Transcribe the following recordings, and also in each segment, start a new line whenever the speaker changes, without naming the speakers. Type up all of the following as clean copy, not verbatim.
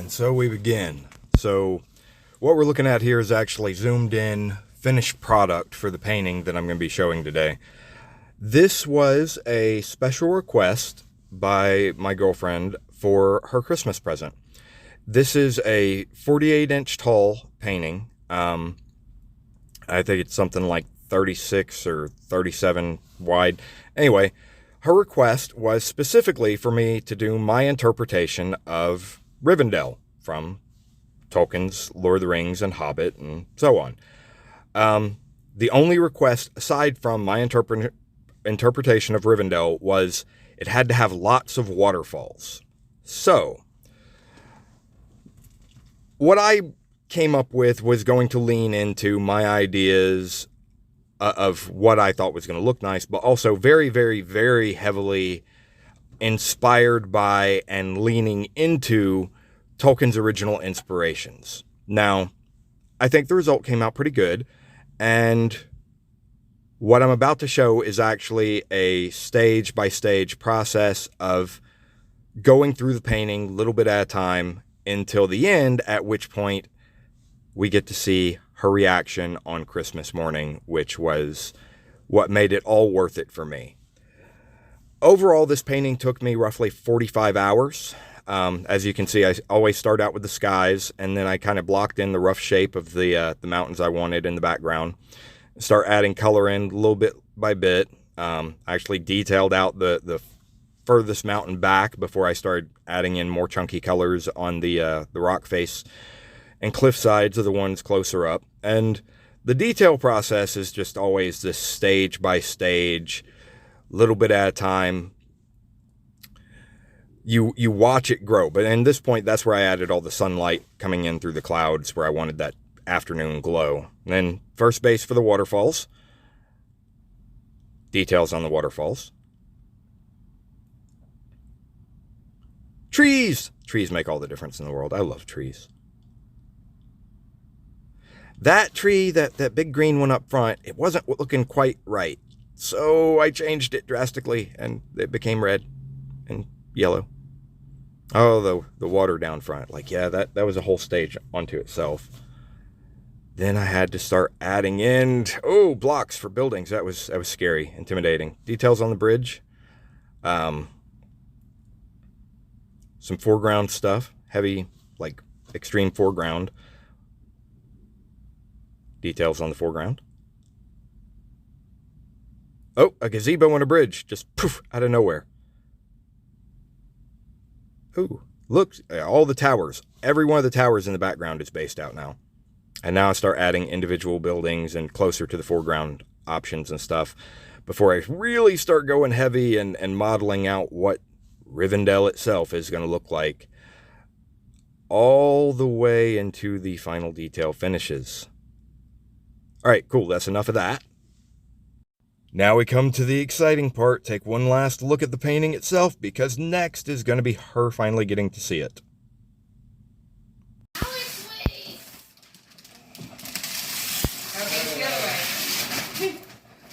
And so we begin. So what we're looking at here is actually zoomed in finished product for the painting that I'm going to be showing today. This was a special request by my girlfriend for her Christmas present. This is a 48-inch tall painting. I think it's something like 36 or 37 wide. Anyway, her request was specifically for me to do my interpretation of Rivendell from Tolkien's Lord of the Rings and Hobbit and so on. The only request, aside from my interpretation of Rivendell, was it had to have lots of waterfalls. So, what I came up with was going to lean into my ideas of what I thought was going to look nice, but also very, very, very heavily inspired by and leaning into Tolkien's original inspirations. Now, I think the result came out pretty good, and what I'm about to show is actually a stage-by-stage process of going through the painting a little bit at a time until the end, at which point we get to see her reaction on Christmas morning, which was what made it all worth it for me. Overall, this painting took me roughly 45 hours. As you can see, I always start out with the skies, and then I kind of blocked in the rough shape of the mountains I wanted in the background. Start adding color in a little bit by bit. I actually detailed out the furthest mountain back before I started adding in more chunky colors on the rock face and cliff sides are the ones closer up. And the detail process is just always this stage by stage, little bit at a time. You watch it grow. But at this point, that's where I added all the sunlight coming in through the clouds where I wanted that afternoon glow. And then first base for the waterfalls. Details on the waterfalls. Trees! Trees make all the difference in the world. I love trees. That tree, that big green one up front, it wasn't looking quite right. So I changed it drastically, and it became red and yellow. Oh, the water down front. Like, yeah, that was a whole stage onto itself. Then I had to start adding in, blocks for buildings. That was scary, intimidating. Details on the bridge. Some foreground stuff. Heavy, like, extreme foreground. Details on the foreground. Oh, a gazebo and a bridge. Just poof, out of nowhere. Ooh, look, all the towers. Every one of the towers in the background is based out now. And now I start adding individual buildings and closer to the foreground options and stuff before I really start going heavy and modeling out what Rivendell itself is going to look like all the way into the final detail finishes. All right, cool. That's enough of that. Now we come to the exciting part. Take one last look at the painting itself, because next is going to be her finally getting to see it.
Okay, it's the other way.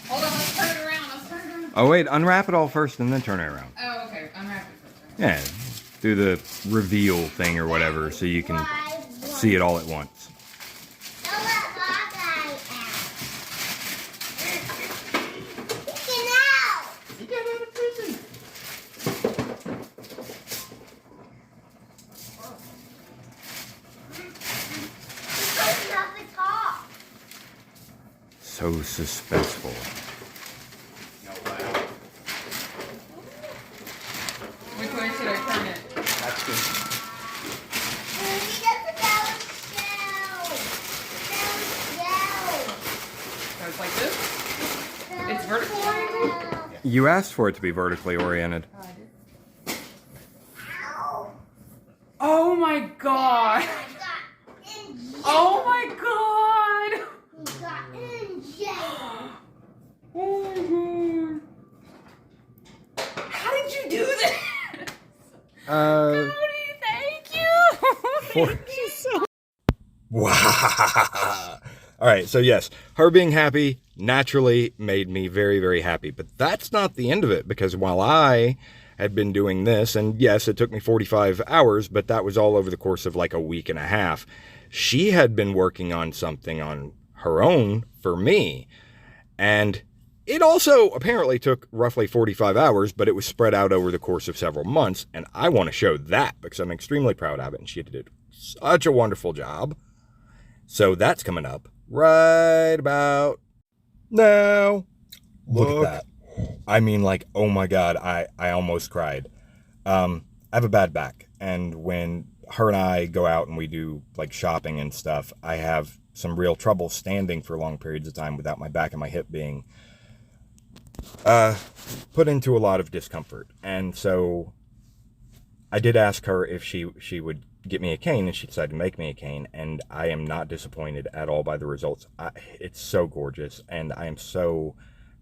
Hold on, let's turn it around.
Oh, wait. Unwrap it all first and then turn it around.
Oh, okay. Unwrap it first.
Yeah, do the reveal thing or whatever so you can see it all at once. So suspenseful.
Which way should I turn it?
That's good.
So it's like this? It's vertical oriented?
You asked for it to be vertically oriented.
Oh, I did. Oh my god! Oh my god! Oh my god! How did you do this? Cody, thank you! Thank you so.
Wow! Alright, so yes, her being happy naturally made me very, very happy. But that's not the end of it, because while I had been doing this, and yes, it took me 45 hours, but that was all over the course of like a week and a half. She had been working on something on her own for me, and it also apparently took roughly 45 hours, but it was spread out over the course of several months, and I want to show that because I'm extremely proud of it, and she did such a wonderful job. So that's coming up right about now. Look at that. I mean, like, oh my God, I almost cried. I have a bad back, and when her and I go out and we do like shopping and stuff, I have some real trouble standing for long periods of time without my back and my hip being put into a lot of discomfort. And so I did ask her if she would get me a cane, and she decided to make me a cane, and I am not disappointed at all by the results. It's so gorgeous, and I am so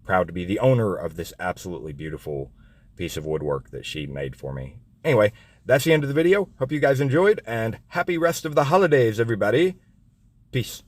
proud to be the owner of this absolutely beautiful piece of woodwork that she made for me. Anyway, that's the end of the video. Hope you guys enjoyed, and happy rest of the holidays, everybody. Peace.